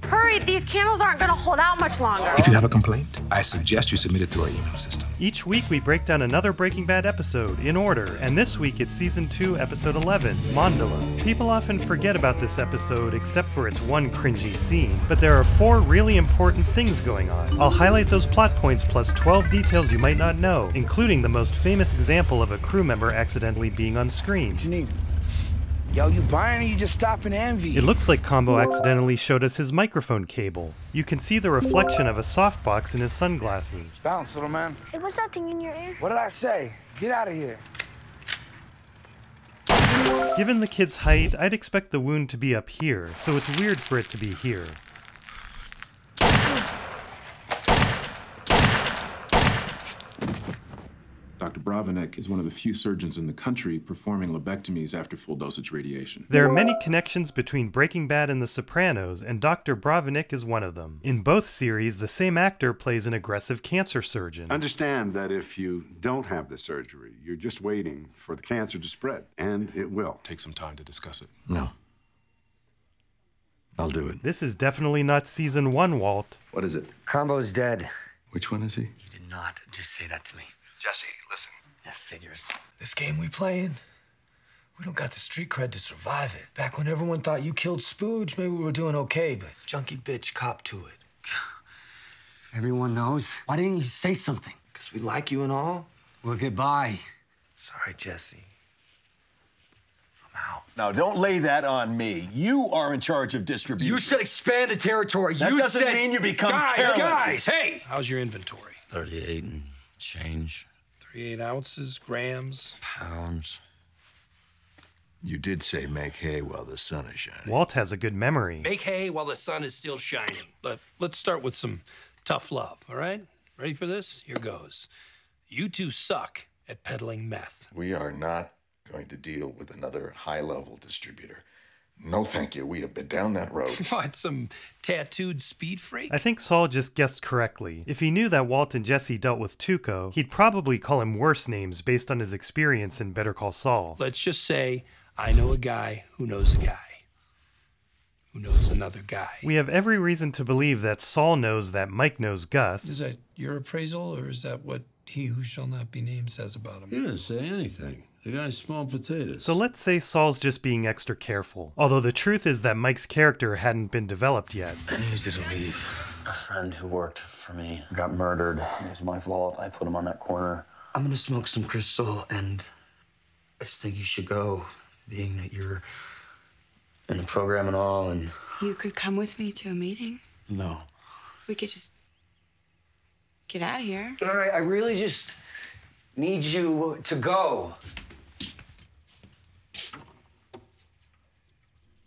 Hurry, these candles aren't gonna hold out much longer. If you have a complaint, I suggest you submit it through our email system. Each week we break down another Breaking Bad episode in order, and this week it's Season 2, Episode 11, Mandala. People often forget about this episode except for its one cringy scene, but there are 4 really important things going on. I'll highlight those plot points plus 12 details you might not know, including the most famous example of a crew member accidentally being on screen. What you need? Yo, you buying or you just stopping envy? It looks like Combo accidentally showed us his microphone cable. You can see the reflection of a softbox in his sunglasses. Bounce, little man. Hey, what's that thing in your ear? What did I say? Get out of here. Given the kid's height, I'd expect the wound to be up here, so it's weird for it to be here. Dr. Bravenik is one of the few surgeons in the country performing lobectomies after full dosage radiation. There are many connections between Breaking Bad and The Sopranos, and Dr. Bravenik is one of them. In both series, the same actor plays an aggressive cancer surgeon. Understand that if you don't have the surgery, you're just waiting for the cancer to spread, and it will. Take some time to discuss it. No. I'll do it. This is definitely not Season 1, Walt. What is it? Combo's dead. Which one is he? You did not just say that to me. Jesse, listen. Yeah, figures. This game we playing, we don't got the street cred to survive it. Back when everyone thought you killed Spooge, maybe we were doing okay, but this junkie bitch copped to it. Everyone knows. Why didn't you say something? Because we like you and all. Well, goodbye. Sorry, Jesse. I'm out. Now, don't lay that on me. You are in charge of distribution. You said expand the territory. That doesn't mean you become careless. Guys, hey! How's your inventory? 38 and change. 38 ounces, grams. Pounds. You did say make hay while the sun is shining. Walt has a good memory. Make hay while the sun is still shining. But let's start with some tough love, all right? Ready for this? Here goes. You two suck at peddling meth. We are not going to deal with another high-level distributor. No, thank you. We have been down that road. What, some tattooed speed freak? I think Saul just guessed correctly. If he knew that Walt and Jesse dealt with Tuco, he'd probably call him worse names based on his experience in Better Call Saul. Let's just say I know a guy who knows a guy who knows another guy. We have every reason to believe that Saul knows that Mike knows Gus. Is that your appraisal, or is that what he who shall not be named says about him? He didn't say anything. The guy's small potatoes. So let's say Saul's just being extra careful. Although the truth is that Mike's character hadn't been developed yet. I needed to leave. A friend who worked for me got murdered. It was my fault. I put him on that corner. I'm gonna smoke some crystal, and I just think you should go, being that you're in the program and all, and... You could come with me to a meeting. No. We could just get out of here. All right, I really just need you to go.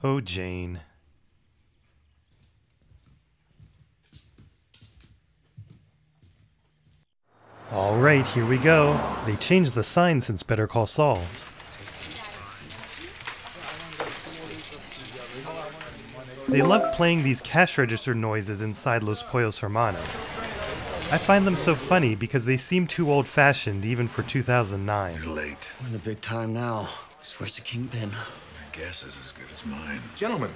Oh, Jane. All right, here we go. They changed the sign since Better Call Saul. They love playing these cash register noises inside Los Pollos Hermanos. I find them so funny because they seem too old-fashioned even for 2009. You're late. We're in the big time now. Where's the kingpin? Your guess is as good as mine. Gentlemen,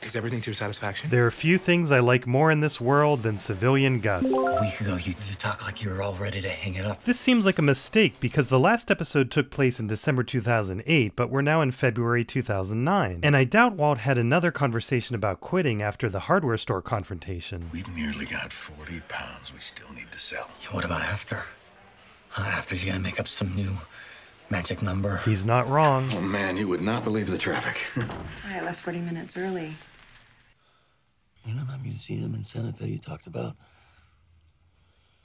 is everything to your satisfaction? There are few things I like more in this world than civilian Gus. A week ago, you talked like you were all ready to hang it up. This seems like a mistake because the last episode took place in December 2008, but we're now in February 2009. And I doubt Walt had another conversation about quitting after the hardware store confrontation. We've nearly got 40 pounds we still need to sell. Yeah, what about after? After you gotta make up some new magic number? He's not wrong. Oh, man, you would not believe the traffic. That's why I left 40 minutes early. You know that museum in Santa Fe you talked about?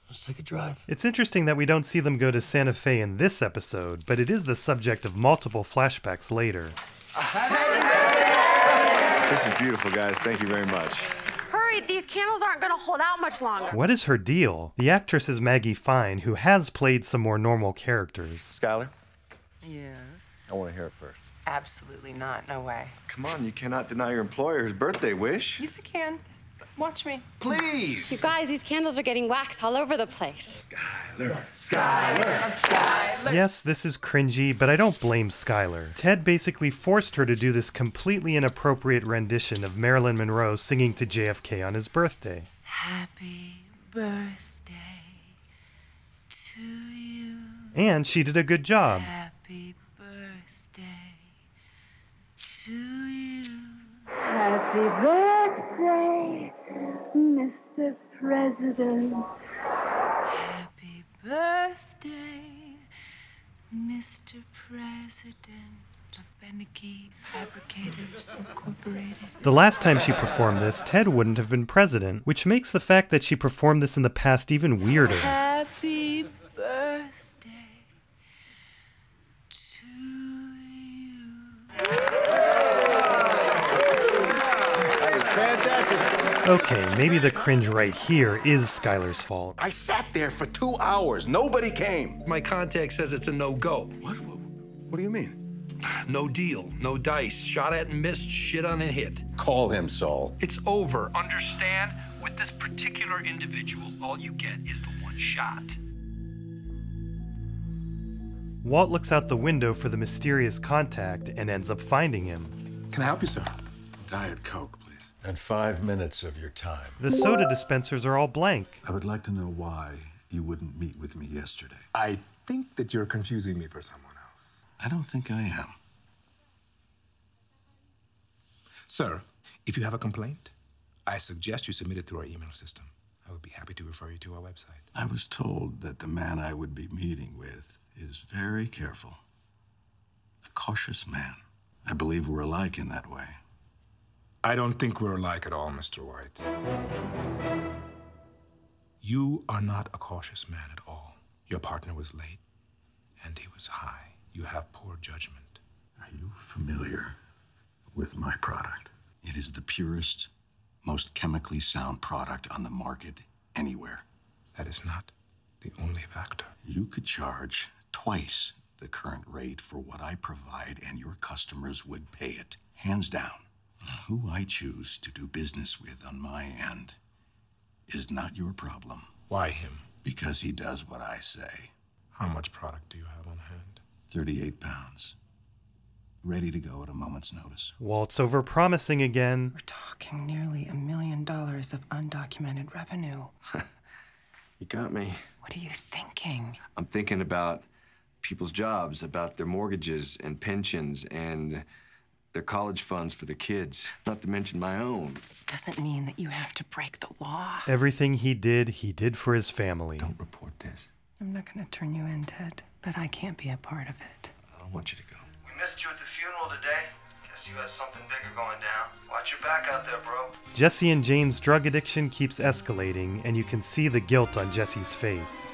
Let's take a drive. It's interesting that we don't see them go to Santa Fe in this episode, but it is the subject of multiple flashbacks later. This is beautiful, guys. Thank you very much. Hurry, these candles aren't gonna hold out much longer. What is her deal? The actress is Maggie Fine, who has played some more normal characters. Skylar, Yes. I want to hear it first. Absolutely not. No way. Come on, you cannot deny your employer his birthday wish. Yes, I can. Watch me. Please. You guys, these candles are getting wax all over the place. Yes, this is cringy, but I don't blame Skylar. Ted basically forced her to do this completely inappropriate rendition of Marilyn Monroe singing to JFK on his birthday. Happy birthday to you. And she did a good job. Happy birthday to you. Happy birthday, Mr. President. Happy birthday, Mr. President of Beneke Fabricators Incorporated. The last time she performed this, Ted wouldn't have been president, which makes the fact that she performed this in the past even weirder. Happy birthday to you. Fantastic. Okay, maybe the cringe right here is Skylar's fault. I sat there for 2 hours. Nobody came. My contact says it's a no-go. What do you mean? No deal, no dice. Shot at and missed, shit on and hit. Call him, Saul. It's over. Understand? With this particular individual, all you get is the one shot. Walt looks out the window for the mysterious contact and ends up finding him. Can I help you, sir? Diet Coke, please. And 5 minutes of your time. The soda dispensers are all blank. I would like to know why you wouldn't meet with me yesterday. I think that you're confusing me for someone else. I don't think I am. Sir, if you have a complaint, I suggest you submit it through our email system. I would be happy to refer you to our website. I was told that the man I would be meeting with is very careful. A cautious man. I believe we're alike in that way. I don't think we're alike at all, Mr. White. You are not a cautious man at all. Your partner was late, and he was high. You have poor judgment. Are you familiar with my product? It is the purest, most chemically sound product on the market anywhere. That is not the only factor. You could charge twice the current rate for what I provide, and your customers would pay it, hands down. Who I choose to do business with on my end is not your problem. Why him? Because he does what I say. How much product do you have on hand? 38 pounds. Ready to go at a moment's notice. Walt's overpromising again. We're talking nearly $1 million of undocumented revenue. You got me. What are you thinking? I'm thinking about people's jobs, about their mortgages and pensions and their college funds for the kids, not to mention my own. Doesn't mean that you have to break the law. Everything he did for his family. Don't report this. I'm not going to turn you in, Ted, but I can't be a part of it. I don't want you to go. We missed you at the funeral today. Guess you had something bigger going down. Watch your back out there, bro. Jesse and Jane's drug addiction keeps escalating, and you can see the guilt on Jesse's face.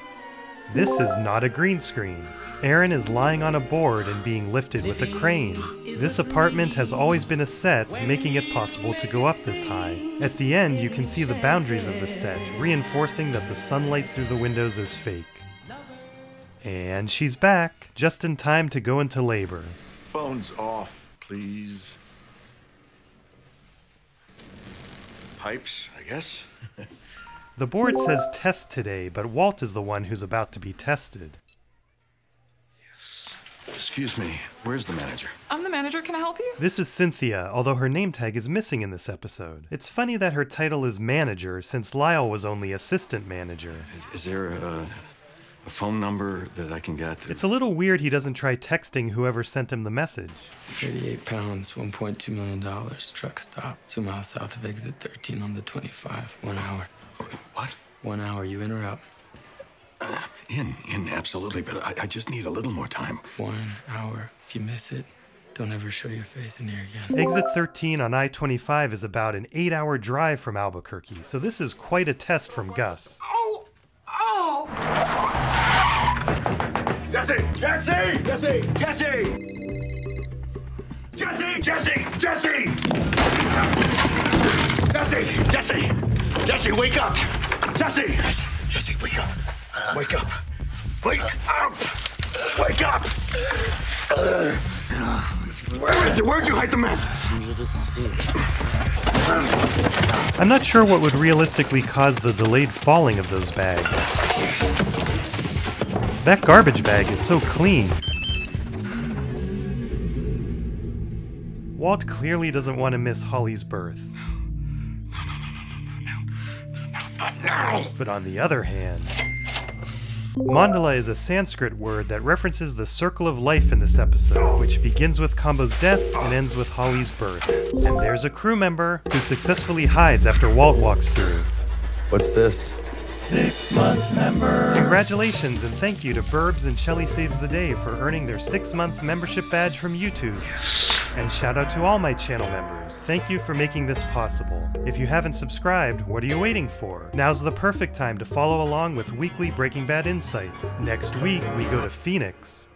This is not a green screen. Aaron is lying on a board and being lifted with a crane. This apartment has always been a set, making it possible to go up this high. At the end, you can see the boundaries of the set, reinforcing that the sunlight through the windows is fake. And she's back, just in time to go into labor. Phone's off, please. Pipes, I guess. The board says test today, but Walt is the one who's about to be tested. Excuse me, where's the manager? I'm the manager, can I help you? This is Cynthia, although her name tag is missing in this episode. It's funny that her title is manager, since Lyle was only assistant manager. Is there a phone number that I can get? It's a little weird he doesn't try texting whoever sent him the message. 38 pounds, $1.2 million, truck stop, 2 miles south of exit 13 on the 25, 1 hour. What? 1 hour, you in or out? In, absolutely, but I just need a little more time. 1 hour. If you miss it, don't ever show your face in here again. Exit 13 on I-25 is about an 8-hour drive from Albuquerque, so this is quite a test from Gus. Oh! Oh! Jesse! Jesse! Jesse! Jesse! Jesse! Jesse! Jesse! Jesse! Jesse! Jesse, wake up! Jesse! Jesse, wake up! Wake up! Wake up! Wake up! Where is it? Where'd you hide the meth? Under the seat. I'm not sure what would realistically cause the delayed falling of those bags. That garbage bag is so clean. Walt clearly doesn't want to miss Holly's birth. But on the other hand, Mandala is a Sanskrit word that references the circle of life in this episode, which begins with Combo's death and ends with Holly's birth. And there's a crew member who successfully hides after Walt walks through. What's this? 6-month member! Congratulations and thank you to Burbs and Shelly Saves the Day for earning their 6-month membership badge from YouTube. And shout out to all my channel members. Thank you for making this possible. If you haven't subscribed, what are you waiting for? Now's the perfect time to follow along with weekly Breaking Bad insights. Next week, we go to Phoenix.